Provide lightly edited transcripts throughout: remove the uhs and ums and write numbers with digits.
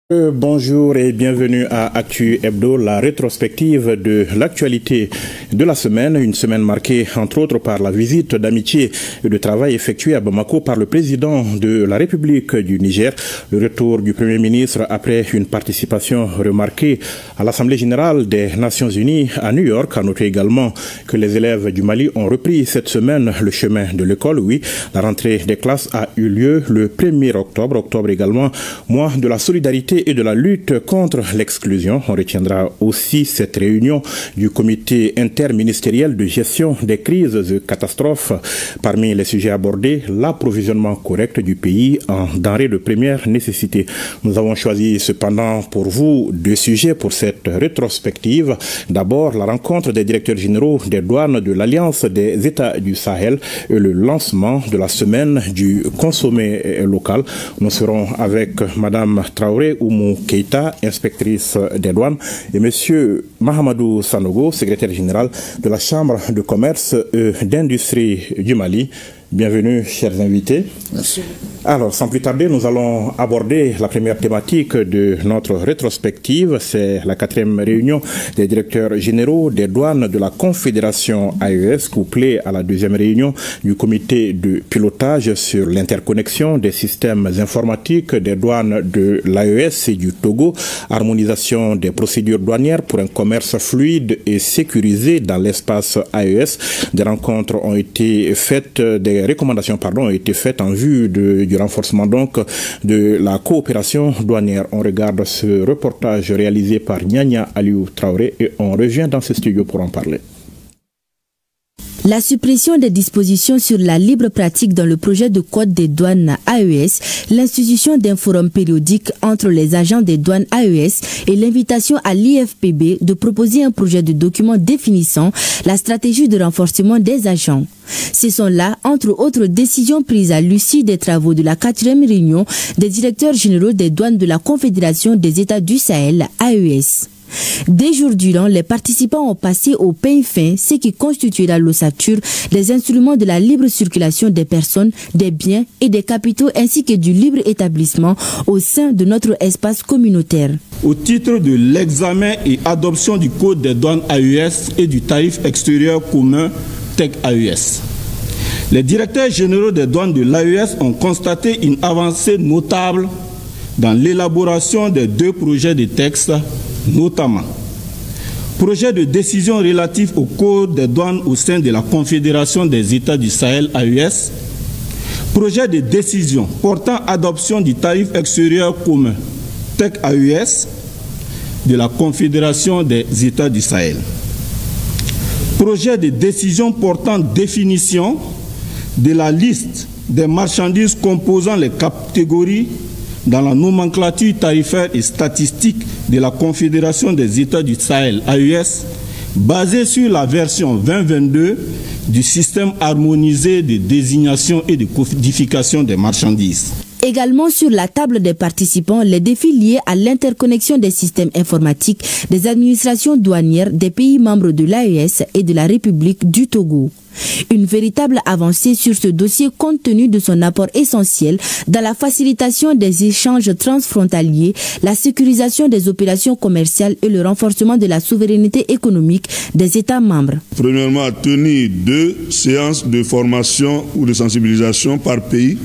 Bonjour et bienvenue à Actu Hebdo, la rétrospective de l'actualité de la semaine. Une semaine marquée entre autres par la visite d'amitié et de travail effectuée à Bamako par le président de la République du Niger. Le retour du Premier ministre après une participation remarquée à l'Assemblée générale des Nations Unies à New York. À noter également que les élèves du Mali ont repris cette semaine le chemin de l'école. Oui, la rentrée des classes a eu lieu le 1er octobre. Octobre également, mois de la solidarité et de la lutte contre l'exclusion. On retiendra aussi cette réunion du comité interministériel de gestion des crises et catastrophes. Parmi les sujets abordés, l'approvisionnement correct du pays en denrées de première nécessité. Nous avons choisi cependant pour vous deux sujets pour cette rétrospective. D'abord, la rencontre des directeurs généraux des douanes de l'Alliance des États du Sahel et le lancement de la semaine du consommé local. Nous serons avec Madame Traoré Oumou Keita, inspectrice des douanes, et Monsieur Mahamadou Sanogo, secrétaire général de la Chambre de commerce et d'industrie du Mali. Bienvenue, chers invités. Merci. Alors, sans plus tarder, nous allons aborder la première thématique de notre rétrospective. C'est la 4e réunion des directeurs généraux des douanes de la Confédération AES, couplée à la 2e réunion du comité de pilotage sur l'interconnexion des systèmes informatiques des douanes de l'AES et du Togo, harmonisation des procédures douanières pour un commerce fluide et sécurisé dans l'espace AES. Des rencontres ont été faites, des recommandations ont été faites en vue du renforcement donc de la coopération douanière. On regarde ce reportage réalisé par Nyanya Aliou Traoré et on revient dans ce studio pour en parler. La suppression des dispositions sur la libre pratique dans le projet de code des douanes AES, l'institution d'un forum périodique entre les agents des douanes AES et l'invitation à l'IFPB de proposer un projet de document définissant la stratégie de renforcement des agents. Ce sont là, entre autres décisions prises à l'issue des travaux de la 4e réunion des directeurs généraux des douanes de la Confédération des États du Sahel, AES. Des jours durant, les participants ont passé au peigne fin ce qui constituera l'ossature des instruments de la libre circulation des personnes, des biens et des capitaux ainsi que du libre établissement au sein de notre espace communautaire. Au titre de l'examen et adoption du Code des douanes AES et du tarif extérieur commun TEC-AES, les directeurs généraux des douanes de l'AES ont constaté une avancée notable dans l'élaboration des 2 projets de texte, notamment projet de décision relatif au Code des douanes au sein de la Confédération des États du Sahel AES, projet de décision portant adoption du tarif extérieur commun TEC-AES de la Confédération des États du Sahel, projet de décision portant définition de la liste des marchandises composant les catégories dans la nomenclature tarifaire et statistique de la Confédération des États du Sahel AES, basée sur la version 2022 du système harmonisé de désignation et de codification des marchandises. Également sur la table des participants, les défis liés à l'interconnexion des systèmes informatiques des administrations douanières des pays membres de l'AES et de la République du Togo. Une véritable avancée sur ce dossier compte tenu de son apport essentiel dans la facilitation des échanges transfrontaliers, la sécurisation des opérations commerciales et le renforcement de la souveraineté économique des États membres. Premièrement, à tenir 2 séances de formation ou de sensibilisation par pays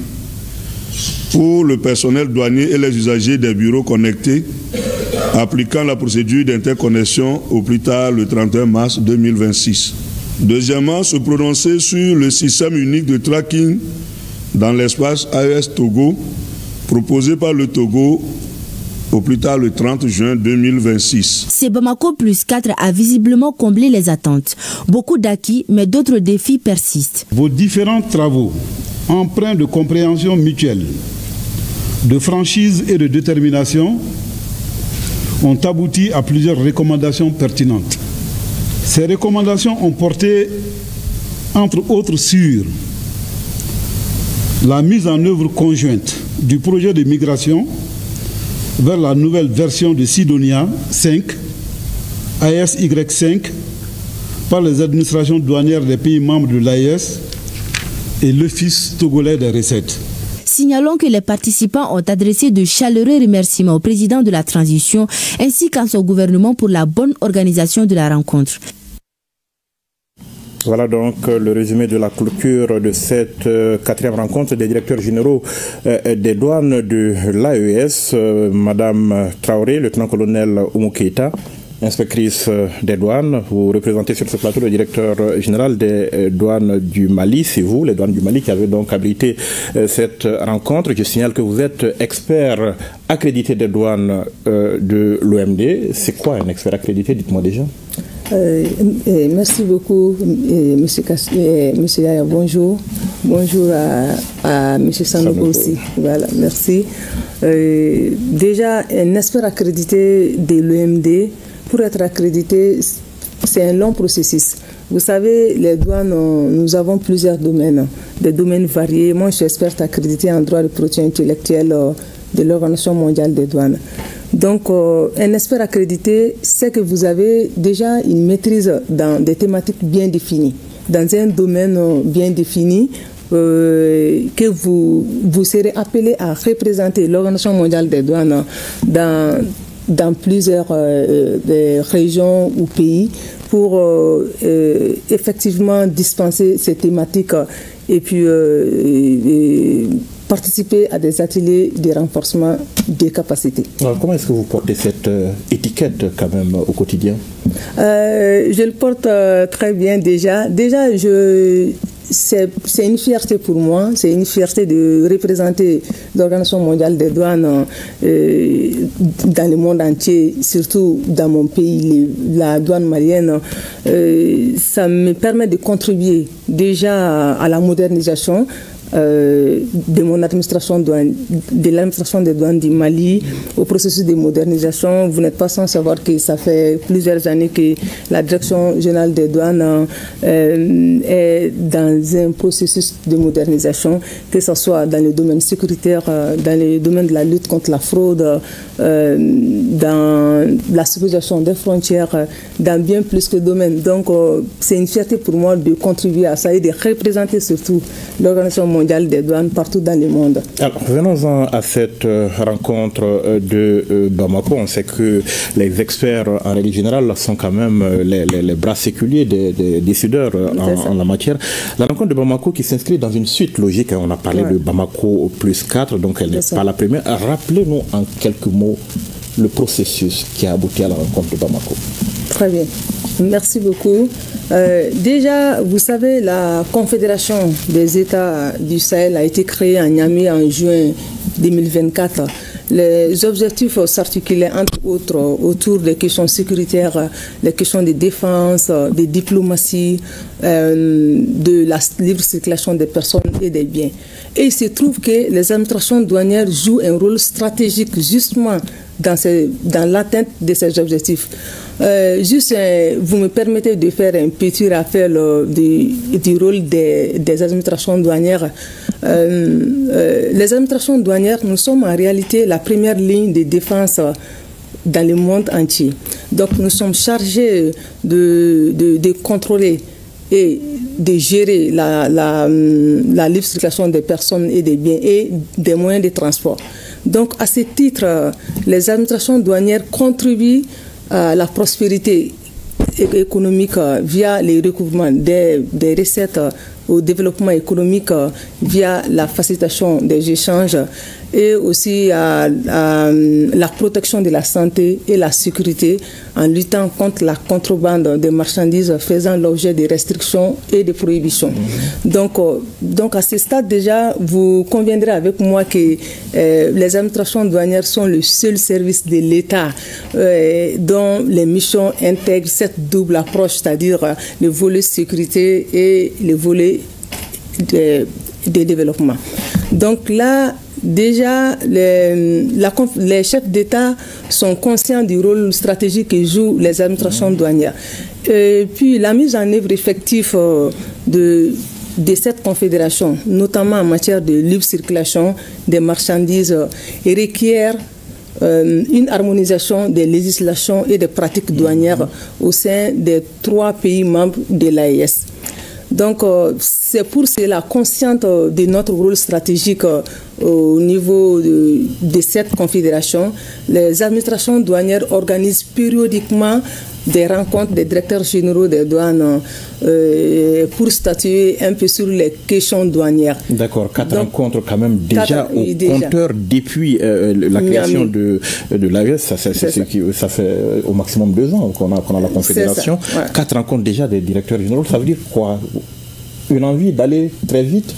pour le personnel douanier et les usagers des bureaux connectés, appliquant la procédure d'interconnexion au plus tard le 31 mars 2026. Deuxièmement, se prononcer sur le système unique de tracking dans l'espace AES Togo, proposé par le Togo au plus tard le 30 juin 2026. C'est Bamako plus 4 a visiblement comblé les attentes. Beaucoup d'acquis, mais d'autres défis persistent. Vos différents travaux, empreints de compréhension mutuelle, de franchise et de détermination, ont abouti à plusieurs recommandations pertinentes. Ces recommandations ont porté, entre autres, sur la mise en œuvre conjointe du projet de migration vers la nouvelle version de Sidonia 5, ASY5, par les administrations douanières des pays membres de l'AES et l'Office togolais des recettes. Signalons que les participants ont adressé de chaleureux remerciements au président de la transition ainsi qu'à son gouvernement pour la bonne organisation de la rencontre. Voilà donc le résumé de la clôture de cette quatrième rencontre des directeurs généraux des douanes de l'AES. Madame Traoré, lieutenant-colonel Oumou Keïta, inspectrice des douanes, vous représentez sur ce plateau le directeur général des douanes du Mali. C'est vous, les douanes du Mali, qui avez donc abrité cette rencontre. Je signale que vous êtes expert accrédité des douanes de l'OMD. C'est quoi un expert accrédité? Dites-moi déjà. Merci beaucoup, monsieur Yaya, bonjour. Bonjour à monsieur Sanogo aussi. Voilà, merci. Déjà, un expert accrédité de l'OMD, pour être accrédité, c'est un long processus. Vous savez, les douanes, nous avons plusieurs domaines, des domaines variés. Moi, je suis experte accréditée en droit de propriété intellectuelle de l'Organisation mondiale des douanes. Donc, un expert accrédité, c'est que vous avez déjà une maîtrise dans des thématiques bien définies, dans un domaine bien défini, que vous serez appelé à représenter l'Organisation mondiale des douanes dans plusieurs régions ou pays pour effectivement dispenser ces thématiques et puis participer à des ateliers de renforcement des capacités. Alors, comment est-ce que vous portez cette étiquette quand même au quotidien? Je le porte très bien déjà. Déjà, c'est une fierté pour moi, c'est une fierté de représenter l'Organisation mondiale des douanes dans le monde entier, surtout dans mon pays, la douane malienne. Ça me permet de contribuer déjà à la modernisation de mon administration de l'administration des douanes du Mali au processus de modernisation. Vous n'êtes pas sans savoir que ça fait plusieurs années que la direction générale des douanes est dans un processus de modernisation, que ce soit dans le domaine sécuritaire, dans le domaine de la lutte contre la fraude, dans la sécurisation des frontières, dans bien plus que domaines. Donc c'est une fierté pour moi de contribuer à ça et de représenter surtout l'Organisation mondiale des douanes partout dans le monde. Alors, venons-en à cette rencontre de Bamako. On sait que les experts en règle générale sont quand même les bras séculiers des décideurs en la matière. La rencontre de Bamako qui s'inscrit dans une suite logique, on a parlé de Bamako plus 4, donc elle n'est pas la première. Rappelez-nous en quelques mots le processus qui a abouti à la rencontre de Bamako. Très bien. Merci beaucoup. Déjà, vous savez, la Confédération des États du Sahel a été créée à Niamey en juin 2024. Les objectifs s'articulaient entre autres autour des questions sécuritaires, des questions de défense, de diplomatie, de la libre circulation des personnes et des biens. Et il se trouve que les administrations douanières jouent un rôle stratégique justement dans l'atteinte de ces objectifs. Vous me permettez de faire un petit rappel du rôle des administrations douanières. Les administrations douanières, nous sommes en réalité la première ligne de défense dans le monde entier. Donc nous sommes chargés de contrôler et de gérer la libre circulation des personnes et des biens et des moyens de transport. Donc à ce titre, les administrations douanières contribuent à la prospérité économique via les recouvrements des recettes, au développement économique via la facilitation des échanges et aussi à la protection de la santé et la sécurité en luttant contre la contrebande des marchandises faisant l'objet de restrictions et de prohibitions. Donc à ce stade déjà, vous conviendrez avec moi que les administrations douanières sont le seul service de l'État dont les missions intègrent cette double approche, c'est-à-dire le volet sécurité et le volet de développement. Donc là, déjà, les chefs d'État sont conscients du rôle stratégique que jouent les administrations douanières. Et puis la mise en œuvre effective de cette confédération, notamment en matière de libre circulation des marchandises, requiert une harmonisation des législations et des pratiques douanières au sein des 3 pays membres de l'AES. Donc, c'est pour cela, consciente de notre rôle stratégique au niveau de cette confédération, les administrations douanières organisent périodiquement des rencontres des directeurs généraux des douanes pour statuer un peu sur les questions douanières. D'accord, 4 rencontres quand même déjà au compteur depuis la création de l'AES, ça fait au maximum 2 ans qu'on a la confédération. Ça, ouais. 4 rencontres déjà des directeurs généraux, ça veut dire quoi? Une envie d'aller très vite?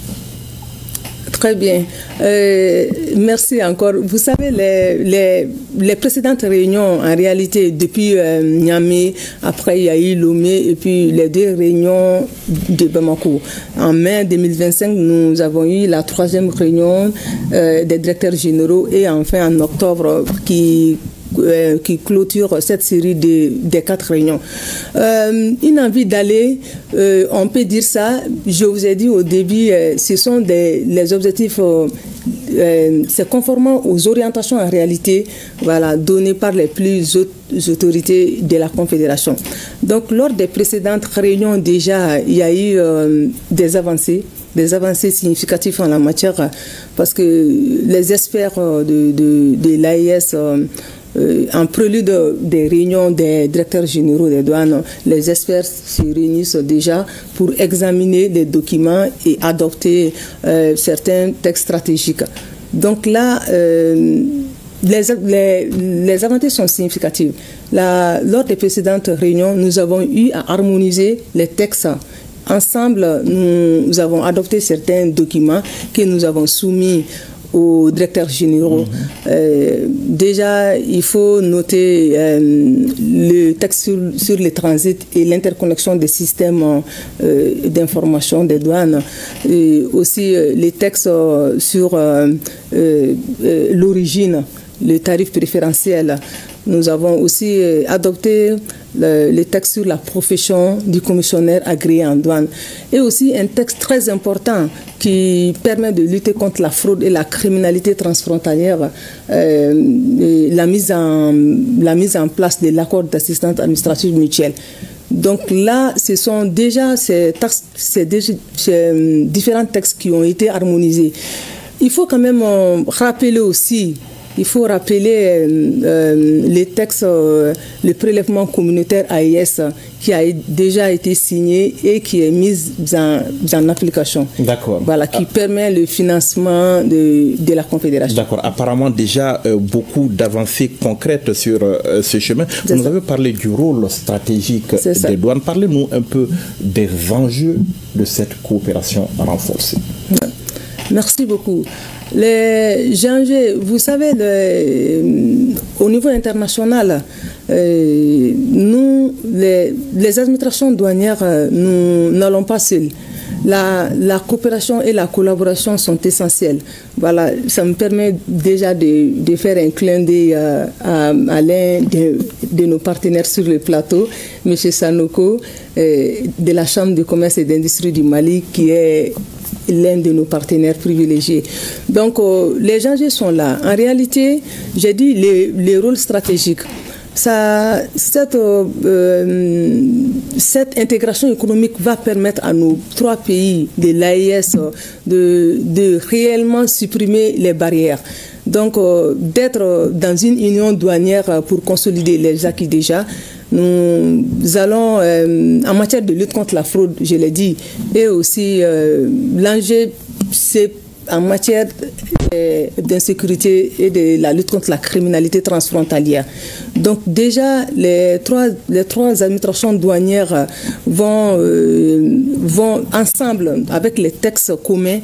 Très bien. Merci encore. Vous savez, les précédentes réunions, en réalité, depuis Niamey, après il y a eu Lomé, et puis les 2 réunions de Bamako. En mai 2025, nous avons eu la 3e réunion des directeurs généraux, et enfin en octobre, qui clôture cette série des 4 réunions. Une envie d'aller, on peut dire ça, je vous ai dit au début, ce sont les objectifs, c'est conformément aux orientations en réalité, voilà, données par les plus hautes autorités de la Confédération. Donc lors des précédentes réunions déjà, il y a eu des avancées significatives en la matière, parce que les experts de l'AES, en prélude des réunions des directeurs généraux des douanes, les experts se réunissent déjà pour examiner les documents et adopter certains textes stratégiques. Donc là, les avancées sont significatives. Lors des précédentes réunions, nous avons eu à harmoniser les textes. Ensemble, nous avons adopté certains documents que nous avons soumis aux directeurs généraux. Déjà, il faut noter le texte sur le transit et l'interconnexion des systèmes d'information des douanes, et aussi les textes sur l'origine, le tarif préférentiel. Nous avons aussi adopté le texte sur la profession du commissionnaire agréé en douane, et aussi un texte très important qui permet de lutter contre la fraude et la criminalité transfrontalière, la mise en place de l'accord d'assistance administrative mutuelle. Donc là, ce sont déjà ces différents textes qui ont été harmonisés. Il faut quand même rappeler aussi, les textes, le prélèvement communautaire AES qui a déjà été signé et qui est mis en application. D'accord. Voilà, qui permet le financement de la Confédération. D'accord. Apparemment déjà beaucoup d'avancées concrètes sur ce chemin. Vous nous avez parlé du rôle stratégique des douanes. Parlez-nous un peu des enjeux de cette coopération renforcée. Merci beaucoup. Les enjeux, vous savez, au niveau international, nous, les administrations douanières, nous n'allons pas seuls. La coopération et la collaboration sont essentielles. Voilà, ça me permet déjà de faire un clin d'œil à l'un de nos partenaires sur le plateau, M. Sanoko, de la Chambre de commerce et d'industrie du Mali, qui est l'un de nos partenaires privilégiés. Donc, les enjeux sont là. En réalité, j'ai dit les rôles stratégiques. Cette intégration économique va permettre à nos 3 pays de l'AES de réellement supprimer les barrières. Donc, d'être dans une union douanière pour consolider les acquis déjà. Nous allons, en matière de lutte contre la fraude, je l'ai dit, et aussi l'enjeu, c'est en matière d'insécurité et de la lutte contre la criminalité transfrontalière. Donc déjà, les trois administrations douanières vont ensemble, avec les textes communs,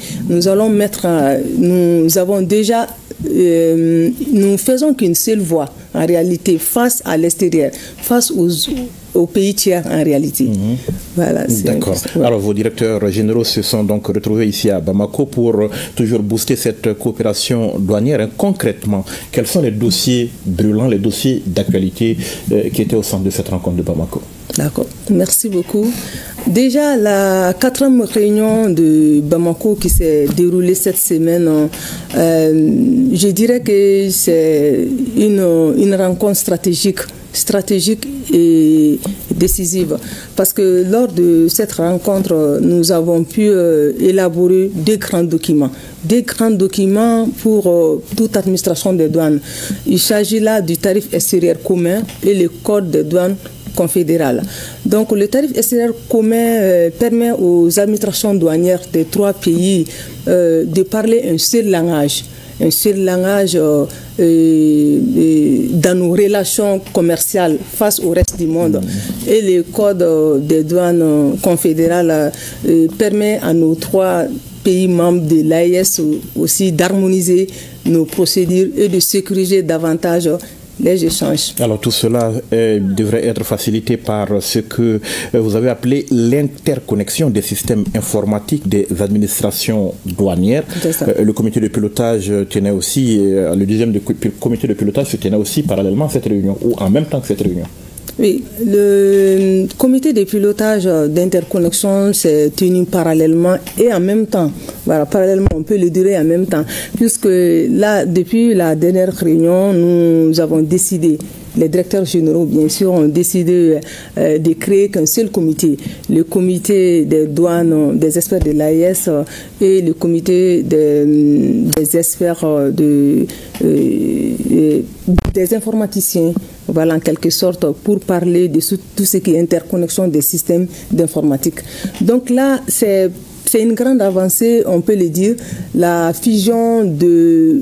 nous faisons qu'une seule voix, en réalité, face à l'extérieur, face aux pays tiers en réalité. Voilà, d'accord. Ouais. Alors vos directeurs généraux se sont donc retrouvés ici à Bamako pour toujours booster cette coopération douanière. Concrètement, quels sont les dossiers brûlants, les dossiers d'actualité qui étaient au centre de cette rencontre de Bamako? D'accord, merci beaucoup. Déjà, la 4e réunion de Bamako qui s'est déroulée cette semaine, je dirais que c'est une rencontre stratégique et décisive parce que lors de cette rencontre, nous avons pu élaborer deux grands documents pour toute administration des douanes. Il s'agit là du tarif extérieur commun et le code des douanes confédéral. Donc le tarif extérieur commun permet aux administrations douanières des trois pays de parler un seul langage dans nos relations commerciales face au reste du monde. Et le code des douanes confédéral permet à nos trois pays membres de l'AES aussi d'harmoniser nos procédures et de sécuriser davantage les échanges. Alors tout cela devrait être facilité par ce que vous avez appelé l'interconnexion des systèmes informatiques des administrations douanières. Le comité de pilotage tenait aussi, le deuxième comité de pilotage se tenait aussi parallèlement à cette réunion ou en même temps que cette réunion. Oui, le comité de pilotage d'interconnexion s'est tenu parallèlement et en même temps. Voilà, parallèlement, on peut le dire en même temps. Puisque là, depuis la dernière réunion, nous avons décidé, les directeurs généraux, bien sûr, ont décidé de créer qu'un seul comité. Le comité des douanes, des experts de l'AES et le comité des experts des informaticiens. Voilà, en quelque sorte, pour parler de tout ce qui est interconnexion des systèmes d'informatique. Donc là, c'est une grande avancée, on peut le dire, la fusion de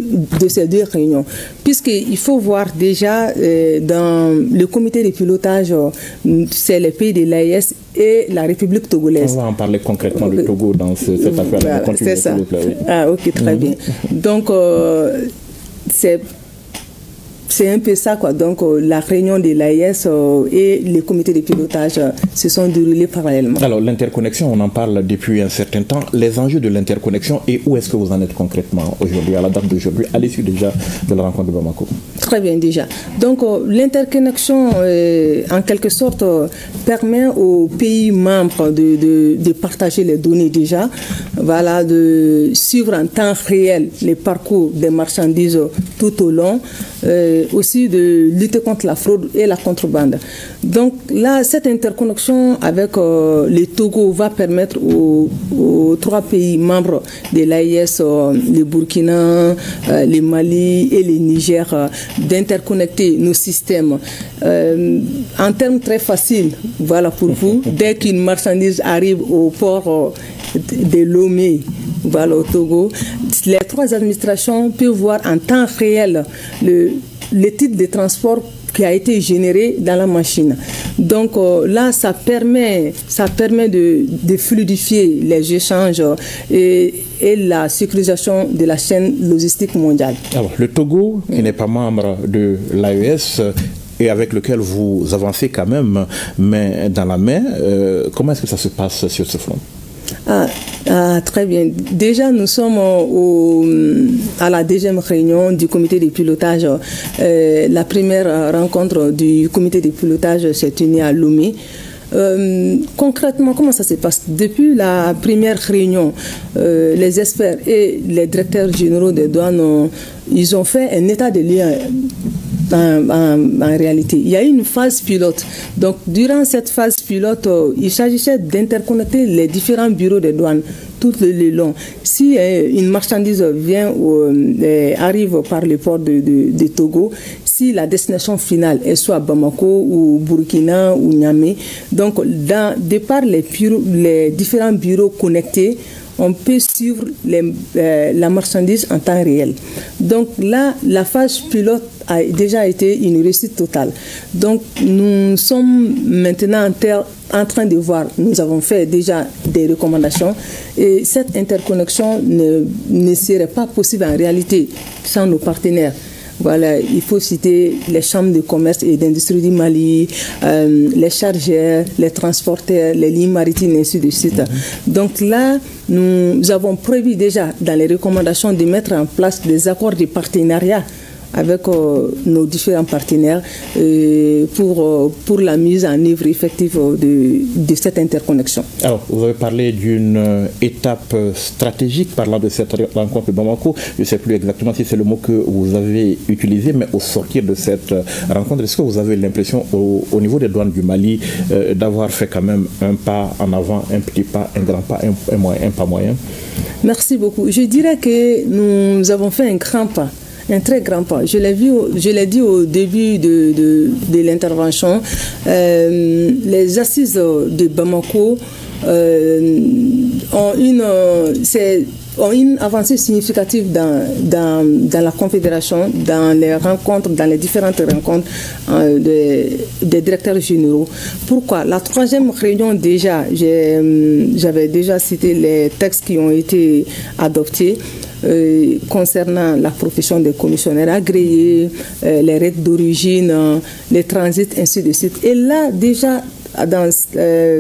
ces deux réunions. Puisqu'il faut voir déjà dans le comité de pilotage, c'est les pays de l'AES et la République togolaise. On va en parler concrètement de Togo dans cette affaire. Voilà, c'est ça. Ah, ok, très bien. Donc, c'est un peu ça, quoi. Donc, la réunion de l'AES et les comités de pilotage se sont déroulés parallèlement. Alors, l'interconnexion, on en parle depuis un certain temps. Les enjeux de l'interconnexion et où est-ce que vous en êtes concrètement aujourd'hui, à la date d'aujourd'hui, à l'issue déjà de la rencontre de Bamako? Très bien, déjà. Donc, l'interconnexion, en quelque sorte, permet aux pays membres de partager les données déjà, voilà, de suivre en temps réel les parcours des marchandises tout au long, aussi de lutter contre la fraude et la contrebande. Donc là, cette interconnexion avec le Togo va permettre aux trois pays membres de l'AES, le Burkina, le Mali et le Niger, d'interconnecter nos systèmes en termes très faciles. Voilà pour vous. Dès qu'une marchandise arrive au port de Lomé, voilà, au Togo, les trois administrations peuvent voir en temps réel le titre de transport qui a été généré dans la machine. Donc là, ça permet de fluidifier les échanges et la sécurisation de la chaîne logistique mondiale. Alors, le Togo, qui n'est pas membre de l'AES, et avec lequel vous avancez quand même main dans la main, comment est-ce que ça se passe sur ce front? Très bien. Déjà, nous sommes à la deuxième réunion du comité de pilotage. La première rencontre du comité de pilotage s'est tenue à Lomé. Concrètement, comment ça se passe? Depuis la première réunion, les experts et les directeurs généraux des douanes, ils ont fait un état de lieu. En réalité, il y a eu une phase pilote. Donc, durant cette phase pilote, il s'agissait d'interconnecter les différents bureaux de douane tout le long. Si une marchandise vient arrive par le port de Togo, si la destination finale est soit Bamako ou Burkina ou Niamey, donc de par les différents bureaux connectés, on peut suivre la marchandise en temps réel. Donc là, la phase pilote a déjà été une réussite totale. Donc nous sommes maintenant en train de voir, nous avons fait déjà des recommandations et cette interconnexion ne serait pas possible en réalité sans nos partenaires. Voilà, il faut citer les chambres de commerce et d'industrie du Mali, les chargeurs, les transporteurs, les lignes maritimes, et ainsi de suite. Donc là, nous avons prévu déjà dans les recommandations de mettre en place des accords de partenariat avec nos différents partenaires pour la mise en œuvre effective de cette interconnexion. Alors, vous avez parlé d'une étape stratégique parlant de cette rencontre de Bamako. Je ne sais plus exactement si c'est le mot que vous avez utilisé, mais au sortir de cette rencontre, est-ce que vous avez l'impression au niveau des douanes du Mali d'avoir fait quand même un pas en avant, un petit pas, un grand pas, un moyen, un pas moyen? Merci beaucoup. Je dirais que nous avons fait un grand pas. Un très grand pas. Je l'ai dit au début de l'intervention. Les assises de Bamako ont une avancée significative dans la Confédération, dans les rencontres, dans les différentes rencontres des directeurs généraux. Pourquoi? La troisième réunion déjà, j'avais déjà cité les textes qui ont été adoptés. Concernant la profession des commissionnaires agréés, les règles d'origine, les transits, ainsi de suite. Et là, déjà, dans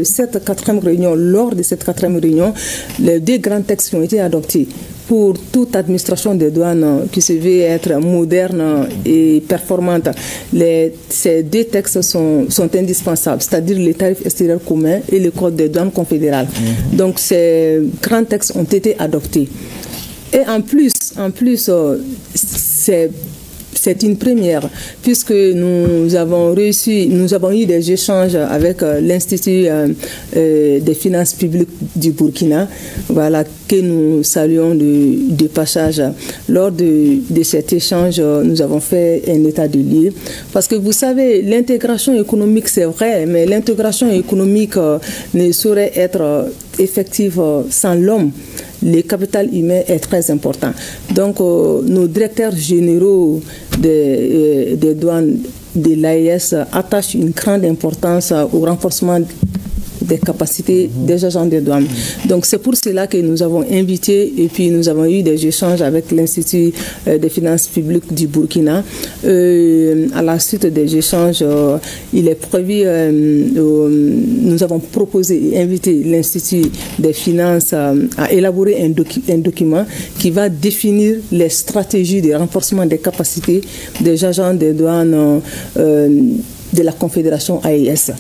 cette quatrième réunion, lors de cette quatrième réunion, les deux grands textes qui ont été adoptés pour toute administration des douanes qui se veut être moderne et performante, ces deux textes sont indispensables, c'est-à-dire les tarifs extérieurs communs et le code des douanes confédéral. Donc ces grands textes ont été adoptés. Et en plus, c'est une première, puisque nous avons eu des échanges avec l'Institut des finances publiques du Burkina, voilà, que nous saluons de passage. Lors de cet échange, nous avons fait un état de lieu, parce que vous savez, l'intégration économique, c'est vrai, mais l'intégration économique ne saurait être effective sans l'homme. Le capital humain est très important. Donc, nos directeurs généraux des douanes de l'AES attachent une grande importance au renforcement des capacités des agents des douanes. Donc c'est pour cela que nous avons invité et puis nous avons eu des échanges avec l'Institut des finances publiques du Burkina. À la suite des échanges, il est prévu, nous avons proposé et invité l'Institut des finances à élaborer un document qui va définir les stratégies de renforcement des capacités des agents des douanes de la Confédération AES.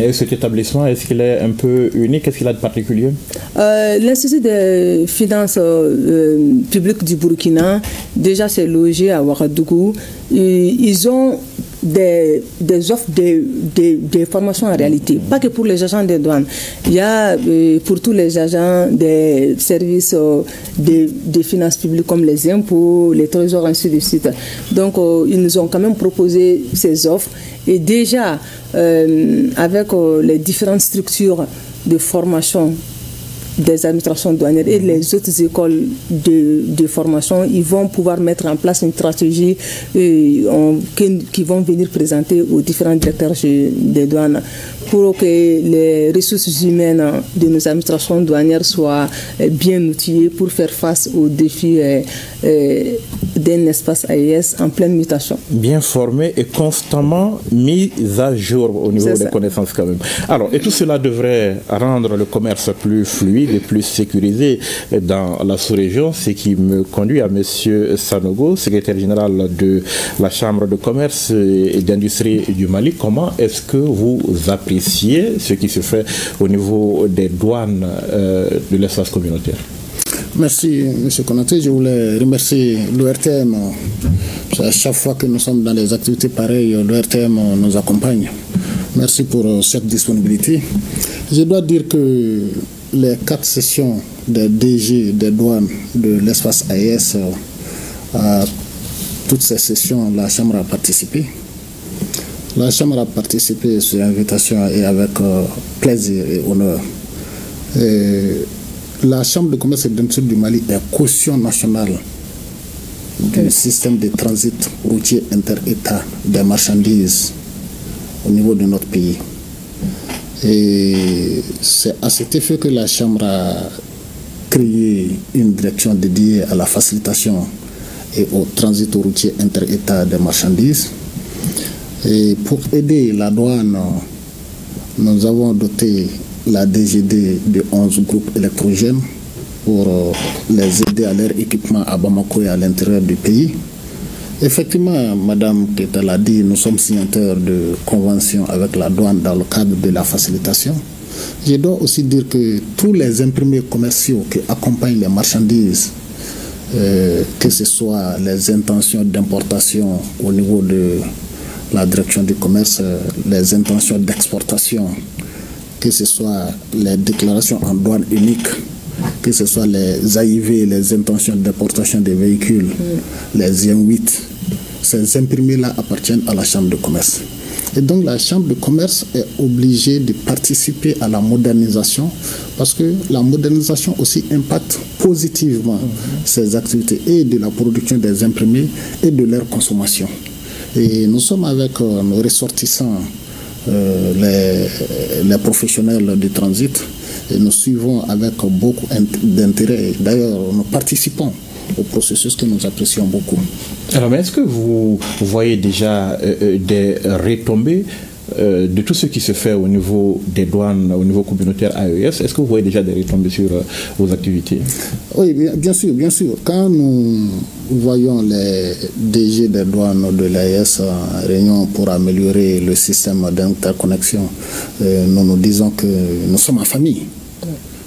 Et cet établissement, est-ce qu'il est un peu unique? Qu'est-ce qu'il a de particulier? L'Institut des finances publiques du Burkina, déjà c'est logé à Ouagadougou. Ils ont des offres de formation en réalité, pas que pour les agents des douanes. Il y a pour tous les agents des services des finances publiques comme les impôts, les trésors, ainsi de suite. Donc ils nous ont quand même proposé ces offres. Et déjà, avec les différentes structures de formation des administrations douanières et les autres écoles de formation, ils vont pouvoir mettre en place une stratégie qui vont venir présenter aux différents directeurs des douanes pour que les ressources humaines de nos administrations douanières soient bien outillées pour faire face aux défis d'un espace AES en pleine mutation. Bien formé et constamment mis à jour au niveau des connaissances quand même. Alors, et tout cela devrait rendre le commerce plus fluide et plus sécurisé dans la sous-région, ce qui me conduit à M. Sanogo, secrétaire général de la Chambre de commerce et d'industrie du Mali. Comment est-ce que vous appréciez ce qui se fait au niveau des douanes de l'espace communautaire? Merci, M. Konaté. Je voulais remercier l'ORTM. À chaque fois que nous sommes dans des activités pareilles, l'ORTM nous accompagne. Merci pour cette disponibilité. Je dois dire que les 4 sessions des DG des douanes de l'espace AES, à toutes ces sessions, la Chambre a participé. La Chambre a participé sur invitation et avec plaisir et honneur. La Chambre de commerce et d'industrie du Mali est caution nationale du système de transit routier inter-État des marchandises au niveau de notre pays. Et c'est à cet effet que la Chambre a créé une direction dédiée à la facilitation et au transit routier inter-État des marchandises. Et pour aider la douane, nous avons doté la DGD de 11 groupes électrogènes pour les aider à leur équipement à Bamako et à l'intérieur du pays. Effectivement, Madame Keita l'a dit, nous sommes signataires de conventions avec la douane dans le cadre de la facilitation. Je dois aussi dire que tous les imprimés commerciaux qui accompagnent les marchandises, que ce soit les intentions d'importation au niveau de la direction du commerce, les intentions d'exportation, que ce soit les déclarations en douane unique, que ce soit les AIV, les intentions d'importation des véhicules, les IM8, ces imprimés-là appartiennent à la Chambre de commerce. Et donc la Chambre de commerce est obligée de participer à la modernisation parce que la modernisation aussi impacte positivement ces activités et de la production des imprimés et de leur consommation. Et nous sommes avec nos ressortissants, les professionnels du transit, et nous suivons avec beaucoup d'intérêt. D'ailleurs, nous participons au processus que nous apprécions beaucoup. Alors, mais est-ce que vous voyez déjà des retombées de tout ce qui se fait au niveau des douanes, au niveau communautaire AES? Est-ce que vous voyez déjà des retombées sur vos activités? Oui, bien sûr, bien sûr. Quand nous voyons les DG des douanes de l'AES en réunion pour améliorer le système d'interconnexion, nous nous disons que nous sommes en famille.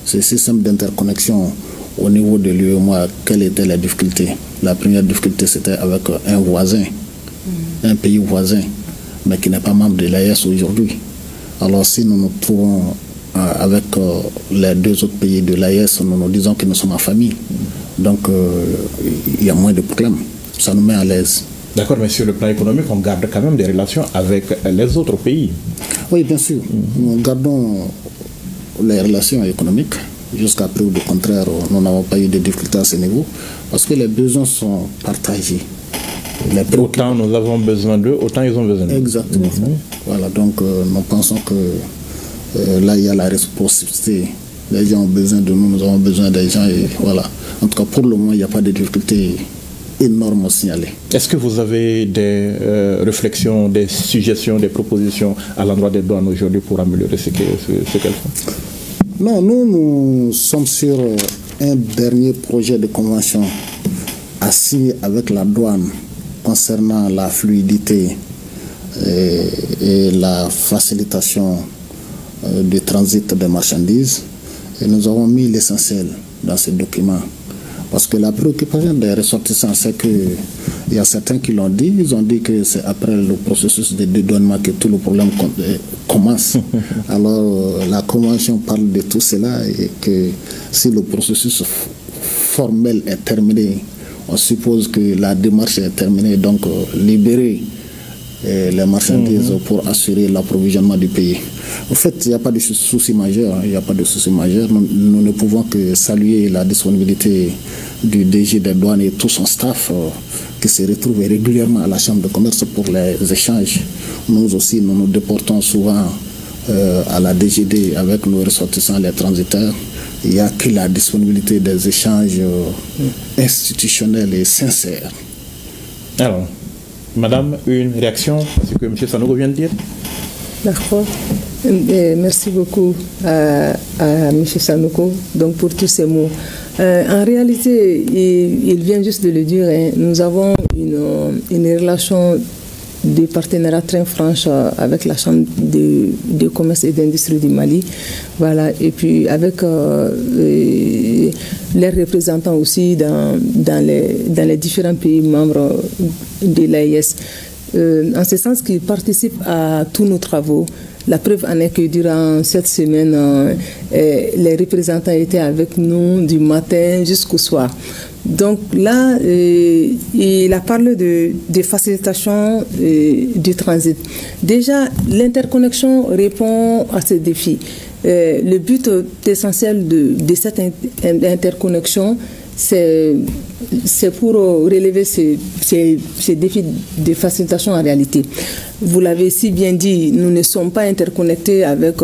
Ce système d'interconnexion au niveau de l'UEMOA, quelles étaient les difficultés? La première difficulté, c'était avec un voisin, un pays voisin, mais qui n'est pas membre de l'AES aujourd'hui. Alors si nous nous trouvons avec les deux autres pays de l'AES, nous nous disons que nous sommes en famille. Donc il y a moins de problèmes. Ça nous met à l'aise. D'accord, mais sur le plan économique, on garde quand même des relations avec les autres pays. Oui, bien sûr. Nous gardons les relations économiques. Jusqu'à preuve du contraire, nous n'avons pas eu de difficultés à ce niveau parce que les besoins sont partagés. Autant nous avons besoin d'eux, autant ils ont besoin d'eux. Exactement. Voilà, donc nous pensons que là, il y a la réciprocité. Les gens ont besoin de nous, nous avons besoin des gens. Et voilà. En tout cas, pour le moment, il n'y a pas de difficultés énormes à signaler. Est-ce que vous avez des réflexions, des suggestions, des propositions à l'endroit des douanes aujourd'hui pour améliorer ce qu'elles font? Non, nous sommes sur un dernier projet de convention à signer avec la douane concernant la fluidité et la facilitation du transit des marchandises. Et nous avons mis l'essentiel dans ce document. Parce que la préoccupation des ressortissants, c'est qu'il y a certains qui l'ont dit. Ils ont dit que c'est après le processus de dédouanement que tout le problème commence. Alors, la Convention parle de tout cela et que si le processus formel est terminé, on suppose que la démarche est terminée, donc libérer les marchandises pour assurer l'approvisionnement du pays. En fait, il n'y a pas de souci majeur. Il n'y a pas de souci majeur. Nous ne pouvons que saluer la disponibilité du DG des douanes et tout son staff qui se retrouvent régulièrement à la Chambre de commerce pour les échanges. Nous aussi, nous nous déportons souvent à la DGD avec nos ressortissants, les transitaires. Il n'y a que la disponibilité des échanges institutionnels et sincères. Alors, Madame, une réaction à ce que M. Sanogo vient de dire? D'accord. Merci beaucoup à M. Sanogo pour tous ces mots. En réalité, il vient juste de le dire, hein, nous avons une relation de partenariat très franche avec la Chambre de commerce et d'industrie du Mali. Voilà. Et puis avec les représentants aussi dans les différents pays membres de l'AES. En ce sens qu'ils participent à tous nos travaux. La preuve en est que durant cette semaine, les représentants étaient avec nous du matin jusqu'au soir. Donc là, il a parlé de facilitation du transit. Déjà, l'interconnexion répond à ce défi. Le but essentiel de cette interconnexion, c'est pour relever ces défis de facilitation en réalité. Vous l'avez si bien dit, nous ne sommes pas interconnectés avec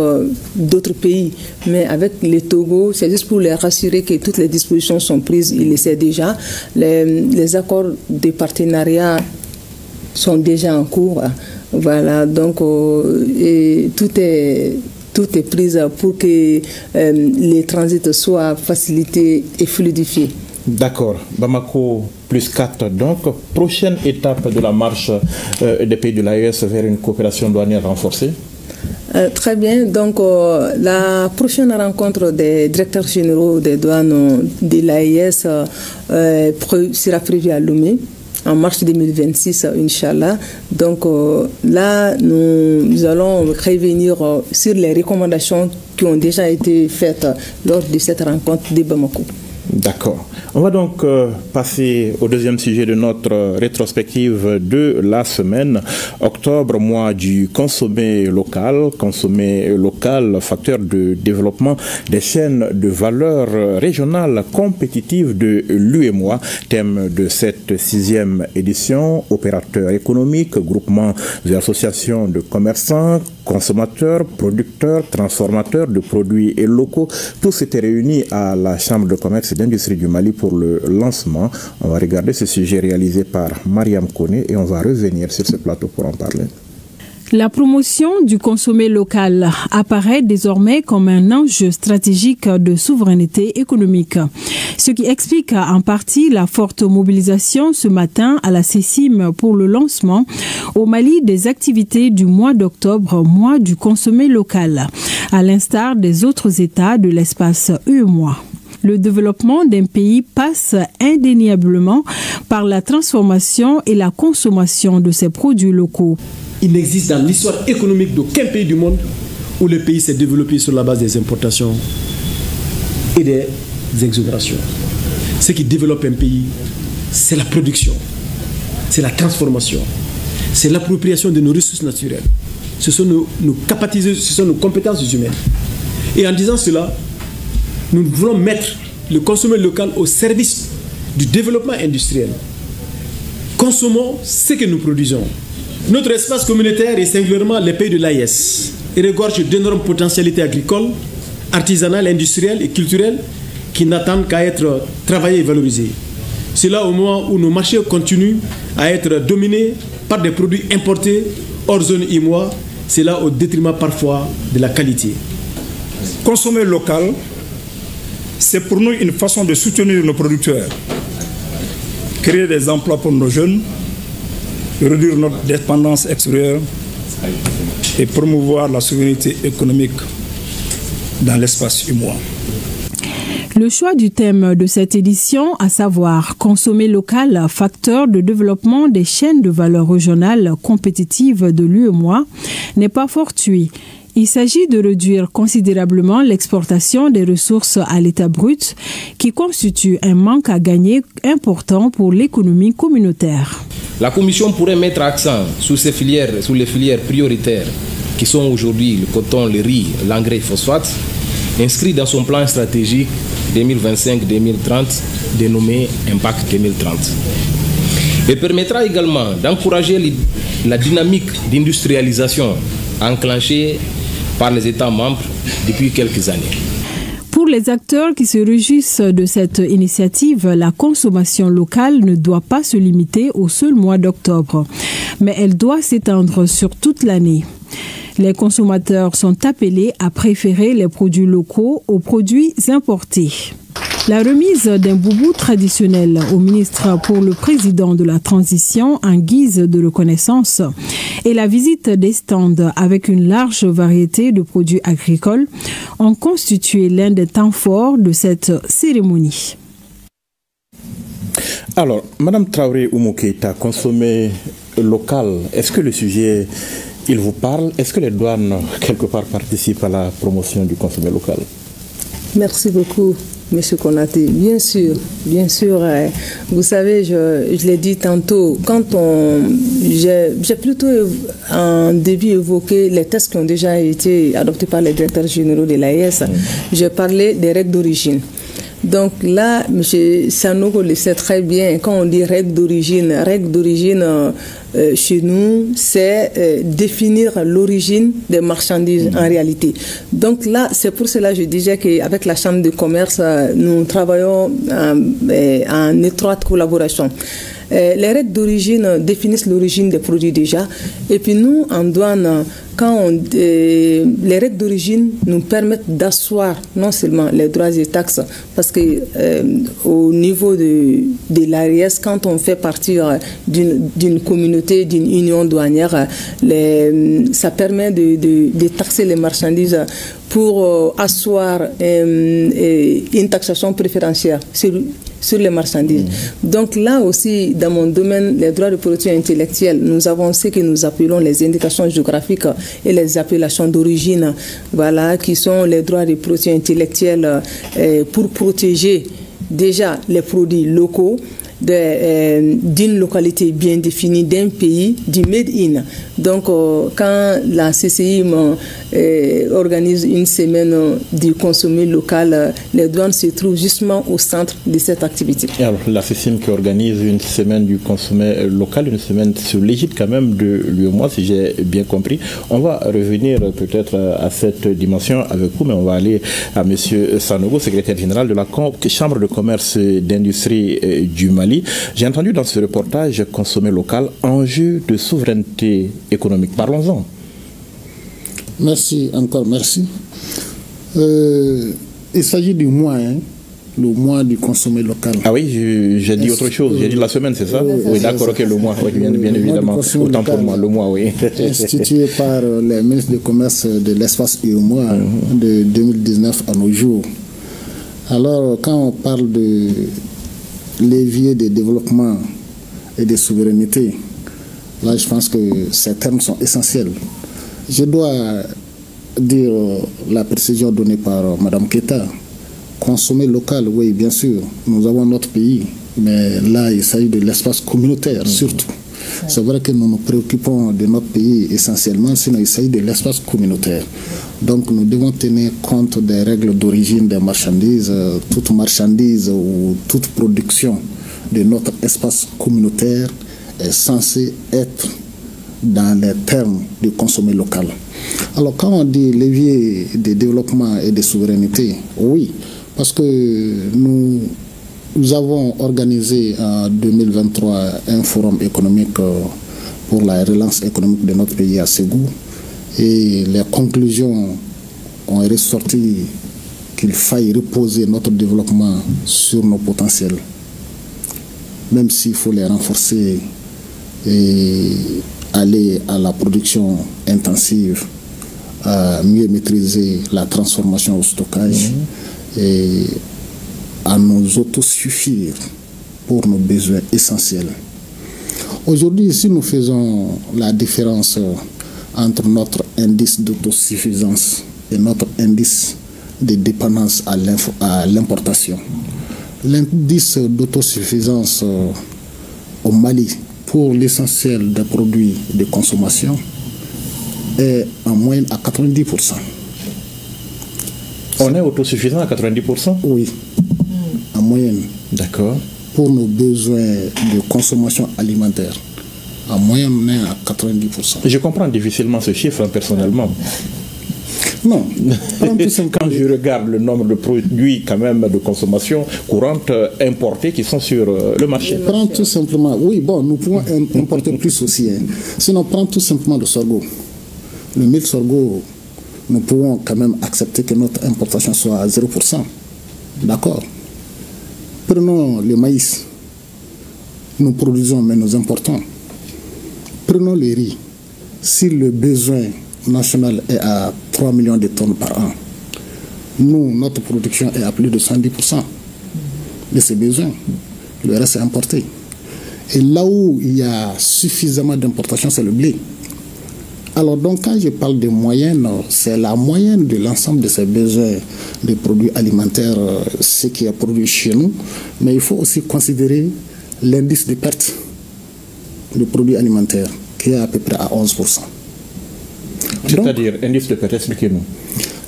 d'autres pays, mais avec les Togo, c'est juste pour les rassurer que toutes les dispositions sont prises, ils le savent déjà. Les accords de partenariat sont déjà en cours. Voilà, donc tout est pris pour que les transits soient facilités et fluidifiés. D'accord. Bamako plus 4. Donc, prochaine étape de la marche des pays de l'AES vers une coopération douanière renforcée? Très bien. Donc, la prochaine rencontre des directeurs généraux des douanes de l'AES sera prévue à Lomé en mars 2026, Inch'Allah. Donc là, nous allons revenir sur les recommandations qui ont déjà été faites lors de cette rencontre de Bamako. D'accord. On va donc passer au deuxième sujet de notre rétrospective de la semaine. Octobre, mois du consommé local. Consommé local, facteur de développement des chaînes de valeur régionales compétitives de l'UEMOA. Thème de cette 6e édition, opérateurs économiques, groupements et associations de commerçants, consommateurs, producteurs, transformateurs de produits et locaux. Tous étaient réunis à la Chambre de commerce et d'industrie du Mali pour le lancement. On va regarder ce sujet réalisé par Mariam Kone et on va revenir sur ce plateau pour en parler. La promotion du consommé local apparaît désormais comme un enjeu stratégique de souveraineté économique, ce qui explique en partie la forte mobilisation ce matin à la CECIM pour le lancement au Mali des activités du mois d'octobre, mois du consommé local, à l'instar des autres États de l'espace UEMOA. Le développement d'un pays passe indéniablement par la transformation et la consommation de ses produits locaux. Il n'existe dans l'histoire économique d'aucun pays du monde où le pays s'est développé sur la base des importations et des exonérations. Ce qui développe un pays, c'est la production, c'est la transformation, c'est l'appropriation de nos ressources naturelles. Ce sont nos capacités, ce sont nos compétences humaines. Et en disant cela, nous voulons mettre le consommé local au service du développement industriel. Consommons ce que nous produisons. Notre espace communautaire et singulièrement les pays de l'AES regorge d'énormes potentialités agricoles, artisanales, industrielles et culturelles qui n'attendent qu'à être travaillées et valorisées. C'est là au moment où nos marchés continuent à être dominés par des produits importés hors zone IMOA, c'est là au détriment parfois de la qualité. Consommer local, c'est pour nous une façon de soutenir nos producteurs, créer des emplois pour nos jeunes, réduire notre dépendance extérieure et promouvoir la souveraineté économique dans l'espace UEMOA. Le choix du thème de cette édition, à savoir « Consommer local, facteur de développement des chaînes de valeur régionales compétitives de l'UEMOA » n'est pas fortuit. Il s'agit de réduire considérablement l'exportation des ressources à l'état brut, qui constitue un manque à gagner important pour l'économie communautaire. La Commission pourrait mettre accent sur les filières prioritaires qui sont aujourd'hui le coton, le riz, l'engrais et le phosphate, inscrit dans son plan stratégique 2025-2030 dénommé Impact 2030. Elle permettra également d'encourager la dynamique d'industrialisation enclenchée par les États membres depuis quelques années. Pour les acteurs qui se réjouissent de cette initiative, la consommation locale ne doit pas se limiter au seul mois d'octobre, mais elle doit s'étendre sur toute l'année. Les consommateurs sont appelés à préférer les produits locaux aux produits importés. La remise d'un boubou traditionnel au ministre pour le président de la transition en guise de reconnaissance et la visite des stands avec une large variété de produits agricoles ont constitué l'un des temps forts de cette cérémonie. Alors, Madame Traoré Oumou Keïta, consommer local, est-ce que le sujet, il vous parle? Est-ce que les douanes, quelque part, participent à la promotion du consommé local? Merci beaucoup. Monsieur Konaté, bien sûr, vous savez, je l'ai dit tantôt, j'ai plutôt en début évoqué les textes qui ont déjà été adoptés par les directeurs généraux de l'AES, j'ai parlé des règles d'origine. Donc là, M. Sanogo le sait très bien, quand on dit règles d'origine chez nous, c'est définir l'origine des marchandises en réalité. Donc là, c'est pour cela que je disais qu'avec la Chambre de commerce, nous travaillons en étroite collaboration. Les règles d'origine définissent l'origine des produits déjà. Et puis nous, en douane, les règles d'origine nous permettent d'asseoir non seulement les droits et taxes, parce que au niveau de l'ARS, quand on fait partie d'une communauté, d'une union douanière, ça permet de taxer les marchandises pour asseoir une taxation préférentielle sur les marchandises. Donc là aussi, dans mon domaine, les droits de propriété intellectuelle, nous avons ce que nous appelons les indications géographiques et les appellations d'origine, voilà, qui sont les droits de propriété intellectuelle pour protéger déjà les produits locaux d'une localité bien définie, d'un pays, du made in. Donc, quand la CCI organise une semaine du consommé local, les douanes se trouvent justement au centre de cette activité. Alors, la CCI qui organise une semaine du consommé local, une semaine sous l'égide quand même de l'UEMOA, si j'ai bien compris. On va revenir peut-être à cette dimension avec vous, mais on va aller à M. Sanogo, secrétaire général de la Chambre de commerce et d'industrie du Mali. J'ai entendu dans ce reportage consommer local, enjeu de souveraineté économique. Parlons-en. Merci, encore merci. Il s'agit du mois, le mois du consommé local. Ah oui, j'ai dit autre chose. J'ai dit la semaine, c'est ça? Oui, d'accord, ok, le mois, oui, bien évidemment. Autant pour moi, le mois, oui. Institué par les ministres du commerce de l'espace UEMOA de 2019 à nos jours. Alors, quand on parle de levier de développement et de souveraineté, là je pense que ces termes sont essentiels. Je dois dire la précision donnée par Mme Keita. Consommer local, oui bien sûr, nous avons notre pays, mais là il s'agit de l'espace communautaire surtout. C'est vrai que nous nous préoccupons de notre pays essentiellement, sinon il s'agit de l'espace communautaire. Donc nous devons tenir compte des règles d'origine des marchandises. Toute marchandise ou toute production de notre espace communautaire est censée être dans les termes du consommé local. Alors quand on dit levier de développement et de souveraineté, oui, parce que nous avons organisé en 2023 un forum économique pour la relance économique de notre pays à Ségou. Et les conclusions ont ressorti qu'il faille reposer notre développement sur nos potentiels, même s'il faut les renforcer et aller à la production intensive, à mieux maîtriser la transformation au stockage et à nous autosuffire pour nos besoins essentiels. Aujourd'hui, si nous faisons la différence entre notre indice d'autosuffisance et notre indice de dépendance à l'importation. L'indice d'autosuffisance au Mali, pour l'essentiel des produits de consommation, est en moyenne à 90%. On est autosuffisant à 90%? Oui, en moyenne. D'accord. Pour nos besoins de consommation alimentaire, en moyenne, on est à 90%. Je comprends difficilement ce chiffre personnellement. Non. Quand je regarde le nombre de produits quand même de consommation courante importés qui sont sur le marché. Prends tout simplement, oui, bon, nous pouvons importer plus aussi. Sinon, prends tout simplement le sorgho. Le mil sorgho, nous pouvons quand même accepter que notre importation soit à 0%. D'accord. Prenons le maïs. Nous produisons, mais nous importons. Prenons le riz. Si le besoin national est à 3 millions de tonnes par an, nous, notre production est à plus de 110% de ces besoins. Le reste est importé. Et là où il y a suffisamment d'importation, c'est le blé. Alors donc quand je parle de moyenne, c'est la moyenne de l'ensemble de ces besoins de produits alimentaires, ce qui est produit chez nous. Mais il faut aussi considérer l'indice de perte de produits alimentaires, qui est à peu près à 11%. C'est-à-dire, indice de perte, expliquez-nous.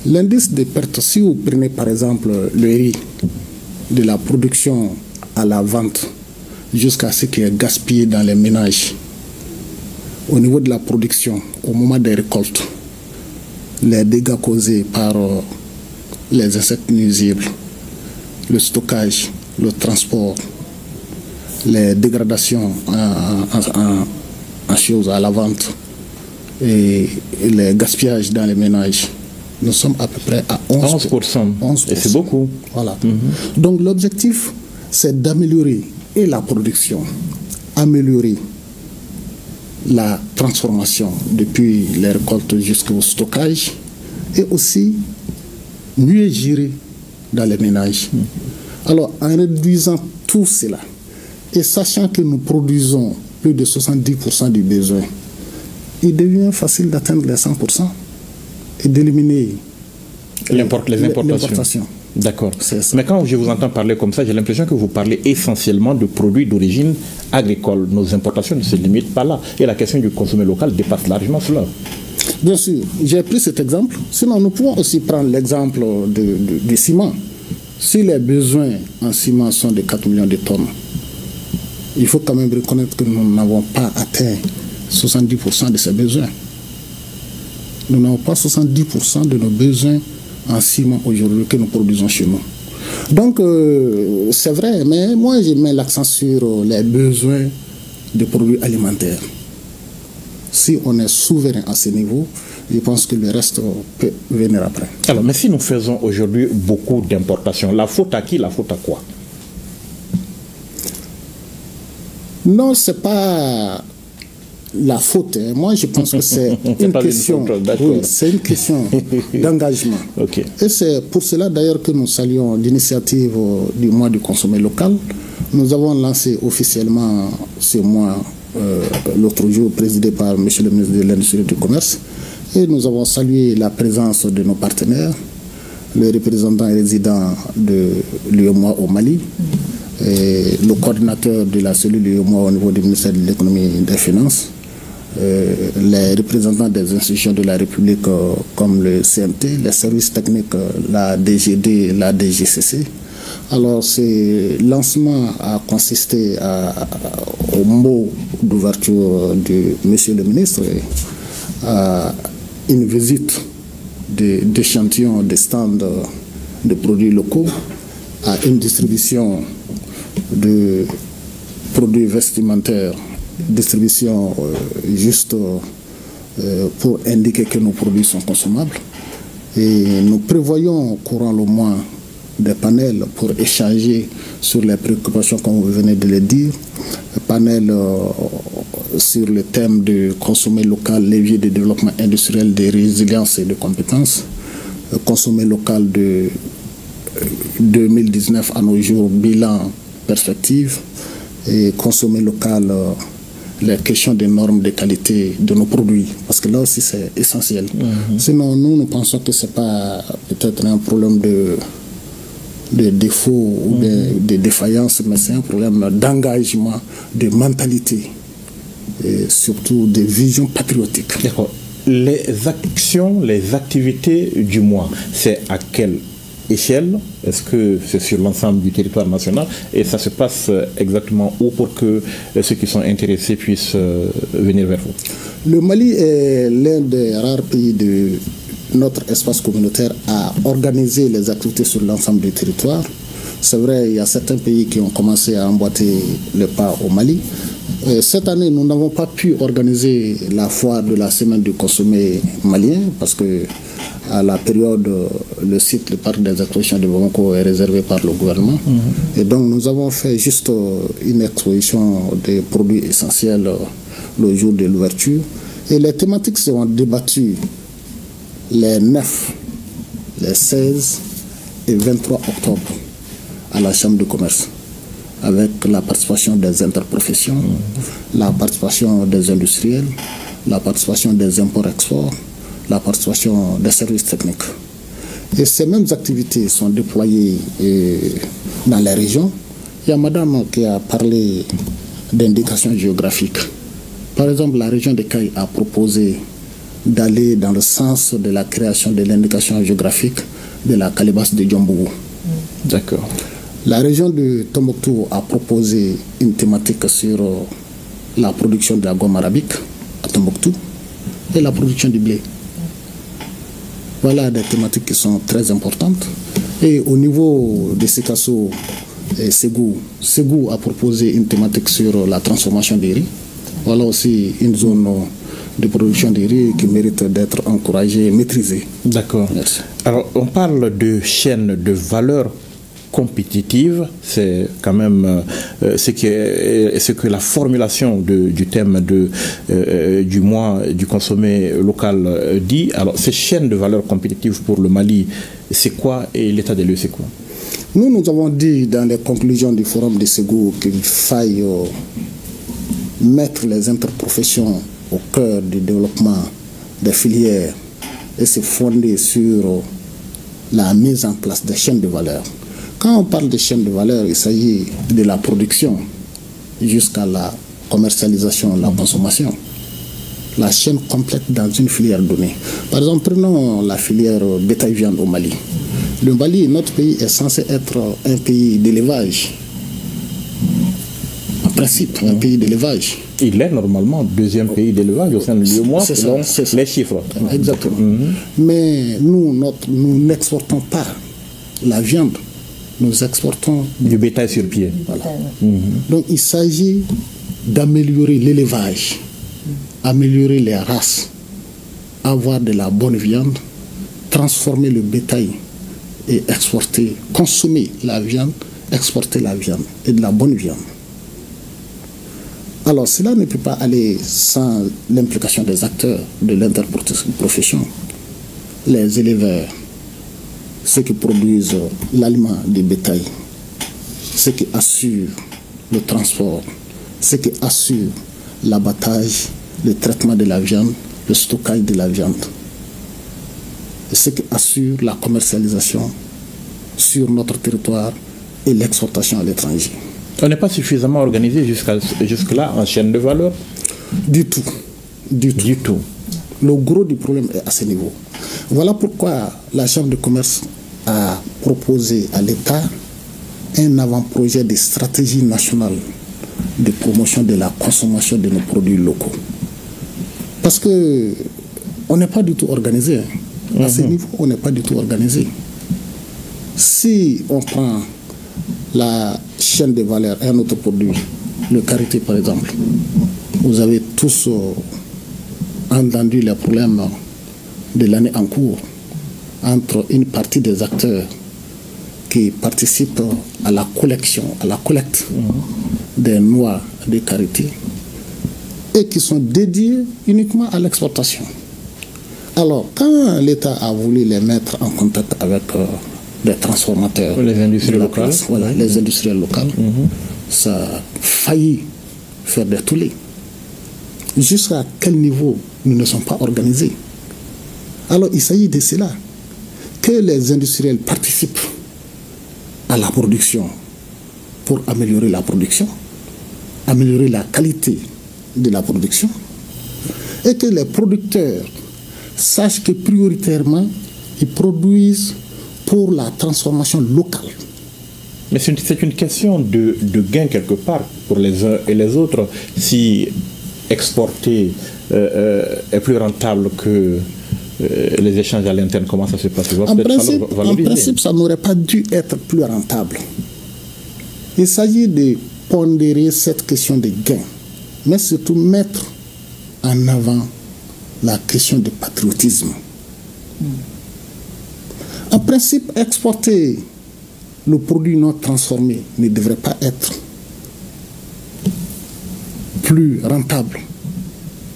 L'indice de perte, si vous prenez par exemple le riz, de la production à la vente, jusqu'à ce qui est gaspillé dans les ménages, au niveau de la production, au moment des récoltes, les dégâts causés par les insectes nuisibles, le stockage, le transport, les dégradations en choses à la vente et les gaspillages dans les ménages, nous sommes à peu près à 11%. 11%. Et c'est beaucoup. Voilà. Donc l'objectif, c'est d'améliorer et la production, améliorer la transformation depuis les récoltes jusqu'au stockage et aussi mieux gérer dans les ménages. Alors en réduisant tout cela et sachant que nous produisons plus de 70% du besoin, il devient facile d'atteindre les 100% et d'éliminer les importations. D'accord. Mais quand je vous entends parler comme ça, j'ai l'impression que vous parlez essentiellement de produits d'origine agricole. Nos importations ne se limitent pas là. Et la question du consommé local dépasse largement cela. Bien sûr, j'ai pris cet exemple. Sinon, nous pouvons aussi prendre l'exemple du ciment. Si les besoins en ciment sont de 4 millions de tonnes, il faut quand même reconnaître que nous n'avons pas atteint 70% de ces besoins. Nous n'avons pas 70% de nos besoins en ciment aujourd'hui que nous produisons chez nous. Donc, c'est vrai, mais moi, je mets l'accent sur les besoins de produits alimentaires. Si on est souverain à ce niveau, je pense que le reste peut venir après. Alors, mais si nous faisons aujourd'hui beaucoup d'importations, la faute à qui, la faute à quoi? Non, ce n'est pas la faute. Moi, je pense que c'est une question. Oui, c'est une question d'engagement. Okay. Et c'est pour cela d'ailleurs que nous saluons l'initiative du mois du consommé local. Nous avons lancé officiellement ce mois l'autre jour, présidé par M. le ministre de l'Industrie et du Commerce. Et nous avons salué la présence de nos partenaires, le représentant et résident de l'UEMOA au Mali, et le coordinateur de la cellule UEMOA au niveau du ministère de l'Économie et des Finances, les représentants des institutions de la République comme le CNT, les services techniques, la DGD, la DGCC. Alors, ce lancement a consisté au mot d'ouverture de M. le ministre, à une visite d'échantillons de stands de produits locaux, à une distribution de produits vestimentaires, distribution juste pour indiquer que nos produits sont consommables. Et nous prévoyons courant le mois des panels pour échanger sur les préoccupations comme vous venez de le dire, panels sur le thème de consommer local, levier de développement industriel, de résilience et de compétences, consommer local de 2019 à nos jours, bilan, perspective, et consommer local, les questions des normes de qualité de nos produits, parce que là aussi c'est essentiel. Sinon, nous pensons que ce n'est pas peut-être un problème de défaut ou de défaillance, mais c'est un problème d'engagement, de mentalité et surtout de vision patriotique. D'accord. Les actions, les activités du mois, c'est à quelle échelle? Est-ce que c'est sur l'ensemble du territoire national? Et ça se passe exactement où pour que ceux qui sont intéressés puissent venir vers vous? Le Mali est l'un des rares pays de notre espace communautaire à organiser les activités sur l'ensemble du territoire. C'est vrai, il y a certains pays qui ont commencé à emboîter le pas au Mali. Cette année, nous n'avons pas pu organiser la foire de la semaine du consommé malien parce que à la période, le site, le parc des expositions de Bamako est réservé par le gouvernement. Et donc, nous avons fait juste une exposition des produits essentiels le jour de l'ouverture. Et les thématiques seront débattues les 9, les 16 et 23 octobre à la Chambre de commerce, avec la participation des interprofessions, la participation des industriels, la participation des imports-exports, la participation des services techniques. Et ces mêmes activités sont déployées dans les régions. Il y a madame qui a parlé d'indications géographiques. Par exemple, la région de Caille a proposé d'aller dans le sens de la création de l'indication géographique de la calebasse de Djombougou. D'accord. La région de Tombouctou a proposé une thématique sur la production de la gomme arabique à Tombouctou et la production du blé. Voilà des thématiques qui sont très importantes. Et au niveau de Sikasso, et Ségou a proposé une thématique sur la transformation des riz. Voilà aussi une zone de production de riz qui mérite d'être encouragée et maîtrisée. D'accord. Alors, on parle de chaîne de valeur compétitive, c'est quand même ce que la formulation du thème du mois du consommé local dit. Alors, ces chaînes de valeur compétitive pour le Mali, c'est quoi et l'état des lieux, c'est quoi? Nous avons dit dans les conclusions du forum de Ségou qu'il faille mettre les interprofessions au cœur du développement des filières et se fonder sur la mise en place des chaînes de valeur. Quand on parle de chaînes de valeur, il s'agit de la production jusqu'à la commercialisation, la consommation. La chaîne complète dans une filière donnée. Par exemple, prenons la filière bétail-viande au Mali. Le Mali, notre pays, est censé être un pays d'élevage. En principe, un pays d'élevage. Il est normalement deuxième pays d'élevage au sein de l'UEMOA, selon les chiffres. Exactement. Mais nous n'exportons pas la viande. Nous exportons du bétail sur pied. Voilà. Donc il s'agit d'améliorer l'élevage, améliorer les races, avoir de la bonne viande, transformer le bétail et exporter, consommer la viande, exporter la viande et de la bonne viande. Alors cela ne peut pas aller sans l'implication des acteurs de l'interprofession, les éleveurs, ceux qui produisent l'aliment du bétail, ceux qui assurent le transport, ceux qui assurent l'abattage, le traitement de la viande, le stockage de la viande, et ceux qui assurent la commercialisation sur notre territoire et l'exportation à l'étranger. On n'est pas suffisamment organisé jusque-là en chaîne de valeur? Du tout. Le gros du problème est à ce niveau. Voilà pourquoi la Chambre de commerce a proposé à l'État un avant-projet de stratégie nationale de promotion de la consommation de nos produits locaux. Parce qu'on n'est pas du tout organisé. À ce niveau, on n'est pas du tout organisé. Si on prend la chaîne de valeur, un autre produit, le karité par exemple, vous avez tous entendu les problèmes de l'année en cours entre une partie des acteurs qui participent à la collecte des noix de karité et qui sont dédiés uniquement à l'exportation. Alors, quand l'État a voulu les mettre en contact avec des transformateurs, les industriels locaux, les industriels locaux, ça a failli faire des tollés. Jusqu'à quel niveau nous ne sommes pas organisés? Alors, il s'agit de cela, que les industriels participent à la production pour améliorer la production, améliorer la qualité de la production, et que les producteurs sachent que prioritairement, ils produisent pour la transformation locale. Mais c'est une question de gain quelque part pour les uns et les autres. Si exporter est plus rentable que les échanges à l'interne, comment ça se passe? En principe, ça n'aurait pas dû être plus rentable. Il s'agit de pondérer cette question de gain, mais surtout mettre en avant la question de patriotisme. En principe, exporter le produit non transformé ne devrait pas être plus rentable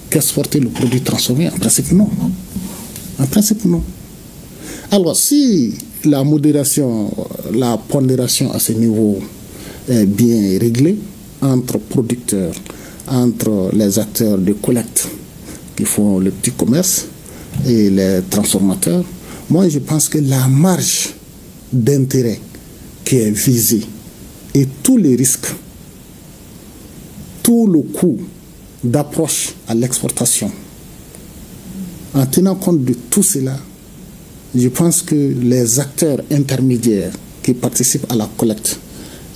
qu'exporter le produit transformé. En principe, non. En principe, non. Alors, si la modération, la pondération à ce niveau est bien réglée entre producteurs, entre les acteurs de collecte qui font le petit commerce et les transformateurs, moi je pense que la marge d'intérêt qui est visée et tous les risques, tout le coût d'approche à l'exportation, en tenant compte de tout cela, je pense que les acteurs intermédiaires qui participent à la collecte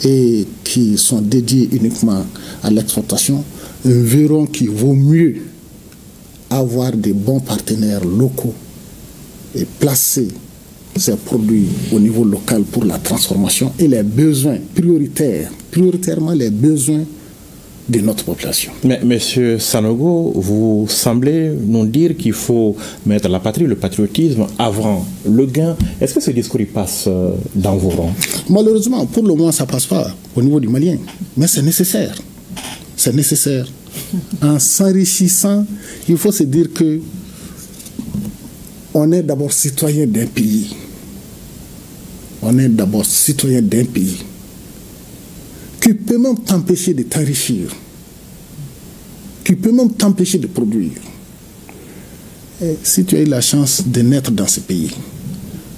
et qui sont dédiés uniquement à l'exportation verront qu'il vaut mieux avoir des bons partenaires locaux et placés ces produits au niveau local pour la transformation et les besoins prioritairement les besoins de notre population. Mais Monsieur Sanogo, vous semblez nous dire qu'il faut mettre la patrie, le patriotisme avant le gain. Est-ce que ce discours il passe dans vos rangs? Malheureusement, pour le moment, ça ne passe pas au niveau du Malien. Mais c'est nécessaire. C'est nécessaire. En s'enrichissant, il faut se dire que on est d'abord citoyen d'un pays. On est d'abord citoyen d'un pays qui peut même t'empêcher de t'enrichir, qui peut même t'empêcher de produire. Et si tu as eu la chance de naître dans ce pays,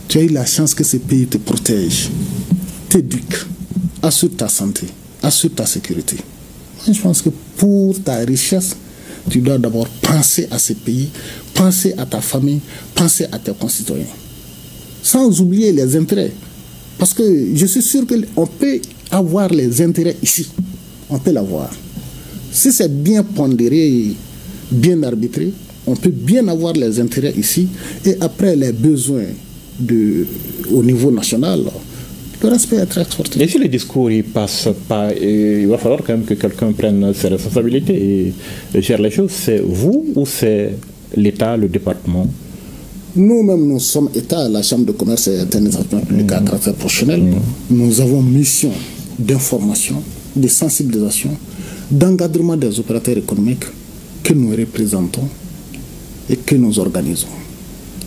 tu as eu la chance que ce pays te protège, t'éduque, assure ta santé, assure ta sécurité. Moi, je pense que pour ta richesse, tu dois d'abord penser à ce pays, penser à ta famille, penser à tes concitoyens. Sans oublier les intérêts. Parce que je suis sûr qu'on peut avoir les intérêts ici. On peut l'avoir. Si c'est bien pondéré, bien arbitré, on peut bien avoir les intérêts ici. Et après, les besoins au niveau national, le reste peut être exporté. Et si le discours ne passe pas, il va falloir quand même que quelqu'un prenne ses responsabilités et gère les choses. C'est vous ou c'est l'État, le département? Nous-mêmes, nous sommes État, la Chambre de commerce et d'organisation publique à caractère professionnel. Nous avons mission d'information, de sensibilisation, d'encadrement des opérateurs économiques que nous représentons et que nous organisons.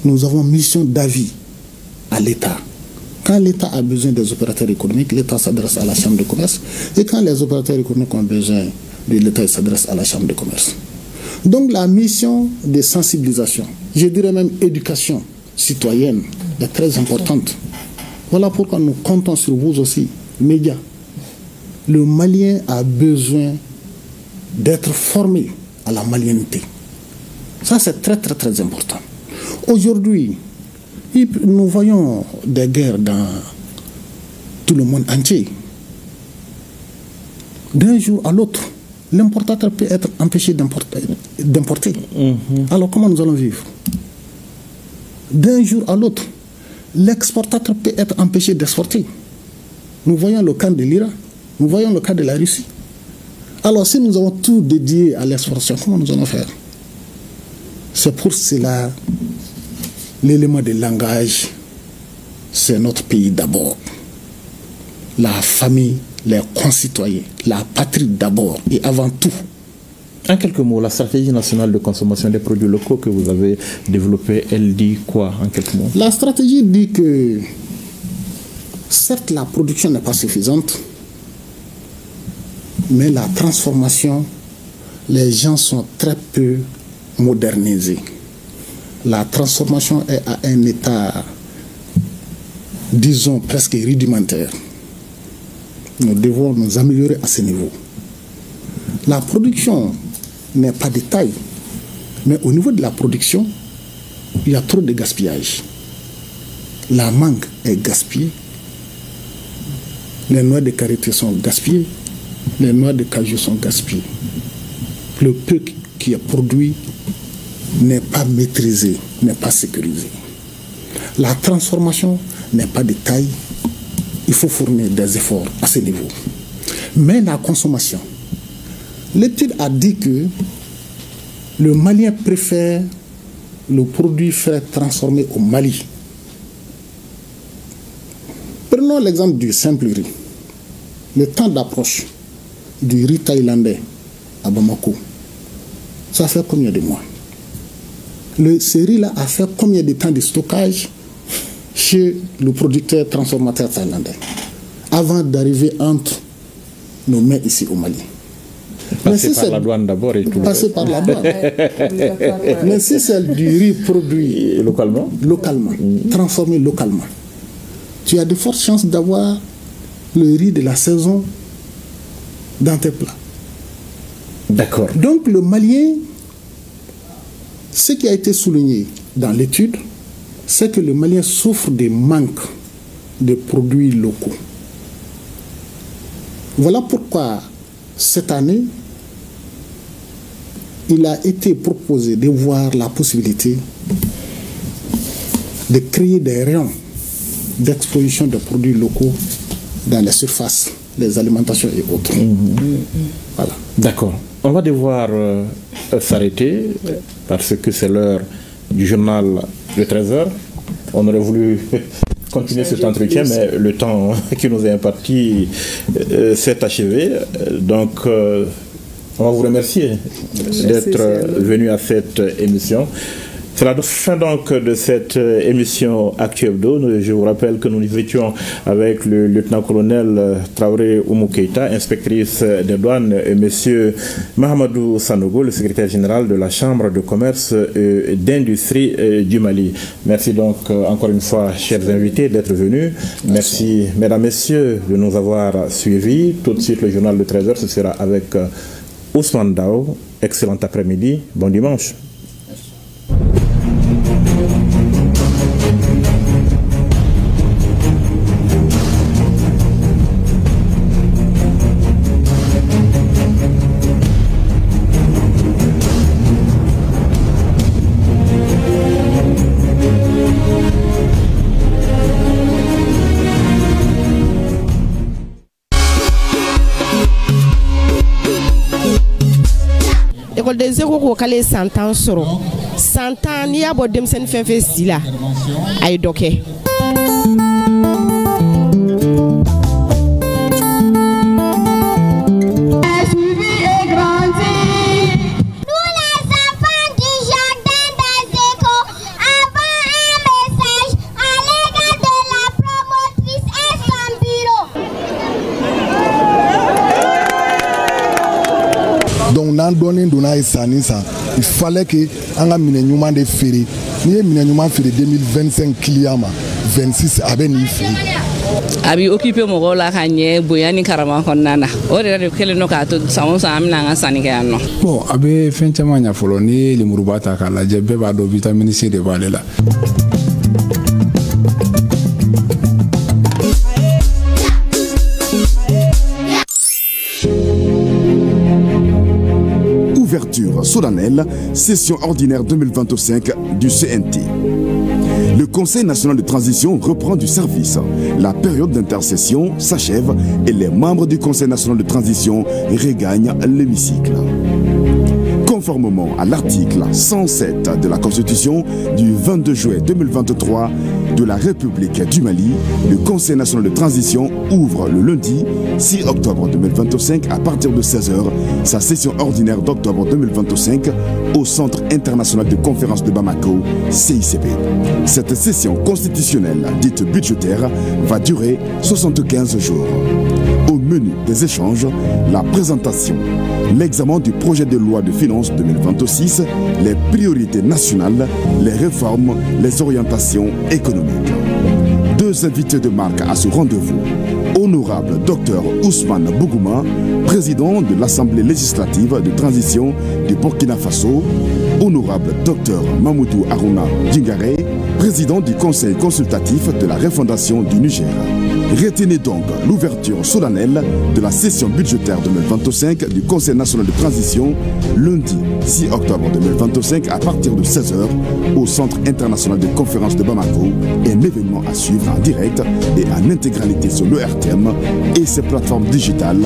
Nous avons mission d'avis à l'État. Quand l'État a besoin des opérateurs économiques, l'État s'adresse à la Chambre de commerce. Et quand les opérateurs économiques ont besoin de l'État, ils s'adressent à la Chambre de commerce. Donc la mission de sensibilisation, je dirais même éducation citoyenne, est très importante. Voilà pourquoi nous comptons sur vous aussi, médias. Le Malien a besoin d'être formé à la malienneté. Ça, c'est très, très, très important. Aujourd'hui, nous voyons des guerres dans tout le monde entier. D'un jour à l'autre, l'importateur peut être empêché d'importer. Alors comment nous allons vivre? D'un jour à l'autre, l'exportateur peut être empêché d'exporter. Nous voyons le cas de l'Iran, nous voyons le cas de la Russie. Alors si nous avons tout dédié à l'exportation, comment nous allons faire? C'est pour cela, l'élément de langage, c'est notre pays d'abord. La famille, les concitoyens, la patrie d'abord et avant tout. En quelques mots, la stratégie nationale de consommation des produits locaux que vous avez développée, elle dit quoi en quelques mots? La stratégie dit que certes la production n'est pas suffisante, mais la transformation, les gens sont très peu modernisés. La transformation est à un état, disons, presque rudimentaire. Nous devons nous améliorer à ce niveau. La production n'est pas de taille, mais au niveau de la production, il y a trop de gaspillage. La mangue est gaspillée, les noix de karité sont gaspillées, les noix de cajou sont gaspillées. Le peu qui est produit n'est pas maîtrisé, n'est pas sécurisé. La transformation n'est pas de taille. Il faut fournir des efforts à ce niveau. Mais la consommation, l'étude a dit que le Malien préfère le produit frais transformé au Mali. Prenons l'exemple du simple riz. Le temps d'approche du riz thaïlandais à Bamako, ça fait combien de mois? Ce riz-là a fait combien de temps de stockage chez le producteur transformateur thaïlandais avant d'arriver entre nos mains ici au Mali? Passer par la douane d'abord et tout. Passer par la douane. Mais si c'est du riz produit localement, transformé localement, tu as de fortes chances d'avoir le riz de la saison dans tes plats. D'accord. Donc le Malien, ce qui a été souligné dans l'étude, c'est que le Malien souffre des manques de produits locaux. Voilà pourquoi cette année, il a été proposé de voir la possibilité de créer des rayons d'exposition de produits locaux dans les surfaces, les alimentations et autres. Voilà. D'accord. On va devoir s'arrêter parce que c'est l'heure du journal de 13h. On aurait voulu continuer cet entretien, mais le temps qui nous est imparti s'est achevé. Donc, on va vous remercier d'être venu à cette émission. C'est la fin donc de cette émission Actu Hebdo. Je vous rappelle que nous étions avec le lieutenant-colonel Traoré Oumou Keïta, inspectrice des douanes, et monsieur Mahamadou Sanogo, le secrétaire général de la Chambre de commerce et d'industrie du Mali. Merci donc encore une fois, chers invités, d'être venus. Merci, mesdames, messieurs, de nous avoir suivis. Tout de suite, le journal de 13h, ce sera avec Ousmane Dao. Excellent après-midi. Bon dimanche. de zéro ko kale 100 ans soro 100 ans ni abo dem sen fefe sila ay doké il fallait que on a mis un de ferry. Ni un ferry 2025 clients 26 avec ni ferry. Abi occupé mon rôle à gagner boyani karama konana. Ore de kele no ka to samu samna nga sanika no. Bon, abe fenchama nya folo ni limurubata kala jebe ba do vitamine C de valela. Ouverture solennelle, session ordinaire 2025 du CNT. Le Conseil national de transition reprend du service. La période d'intercession s'achève et les membres du Conseil national de transition regagnent l'hémicycle. Conformément à l'article 107 de la Constitution du 22 juillet 2023 de la République du Mali, le Conseil national de transition ouvre le lundi 6 octobre 2025 à partir de 16h sa session ordinaire d'octobre 2025 au Centre international de conférence de Bamako, CICB. Cette session constitutionnelle dite budgétaire va durer 75 jours. Au menu des échanges, la présentation, l'examen du projet de loi de finances 2026, les priorités nationales, les réformes, les orientations économiques. Deux invités de marque à ce rendez-vous. Honorable Dr Ousmane Bougouma, président de l'Assemblée législative de transition du Burkina Faso. Honorable Dr Mamoudou Aruna Djingare, président du Conseil consultatif de la refondation du Niger. Retenez donc l'ouverture solennelle de la session budgétaire 2025 du Conseil national de transition lundi 6 octobre 2025 à partir de 16h au Centre international de conférence de Bamako, un événement à suivre en direct et en intégralité sur l'ERTM et ses plateformes digitales,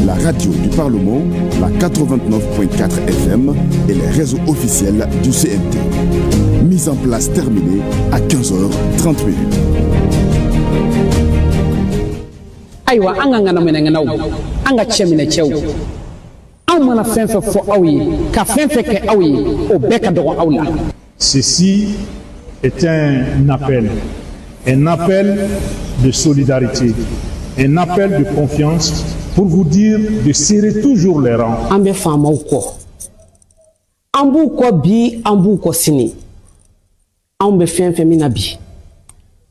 la radio du Parlement, la 89.4 FM et les réseaux officiels du CNT. Mise en place terminée à 15h30. Aywa anga ngana menengana anga chemine chew amana fenfe fo awi ka fenfe ke awi o beka do awla. Ceci est un appel de solidarité, un appel de confiance pour vous dire de serrer toujours les rangs. Ambe fama uko ambu ko bi ambu ko sini ambe fenfe minabi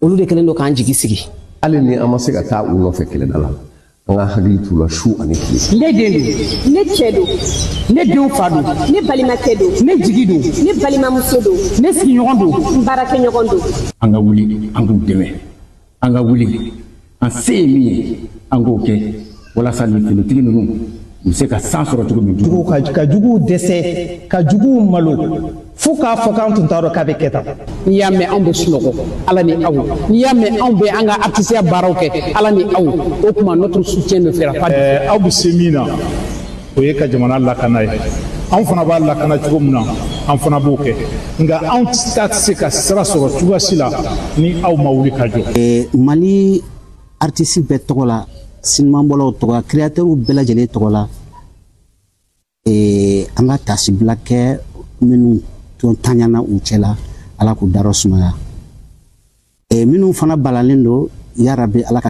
olu de kelen do kan jigi sigi ale ni amase ka taa u nɔfɛ kɛlɛ da la an ka hakili t'u la su ani tile. Ne den don, ne cɛ don, ne denw fa don, ne balimakɛ don, ne jigi don, ne balimamuso don, ne sigiɲɔgɔn don, n baarakɛɲɔgɔn don. An ka wuli an k'u dɛmɛ, an ka wuli an se ye min ye an k'o kɛ walasa nin finitigi ninnu u bɛ se ka san sɔrɔ cogo min. ka juguw dɛsɛ ka juguw malo fo k'a fɔ k'an tun t'a dɔn k'a bɛ kɛ tan. N'i y'a mɛn anw bɛ sunɔgɔ ala ni aw n'i y'a mɛn anw bɛ an ka artisiya baaraw kɛ ala ni aw o tuma notre soutien ne fera pas. Aw bɛ se min na o ye ka jamana lakana ye anw fana b'a lakana cogo min na an fana b'o kɛ nka anw tɛ se ka sira sɔrɔ cogoya si la ni aw ma wuli ka jɔ. Mali artiste bɛɛ tɔgɔ la sinimabɔlaw tɔgɔ la créateurs bɛɛ lajɛlen tɔgɔ la an ka tasibila kɛ minnu tun taɲana u cɛla ala k'u darɔ sumaya minnu fana balalen don yarabi ala ka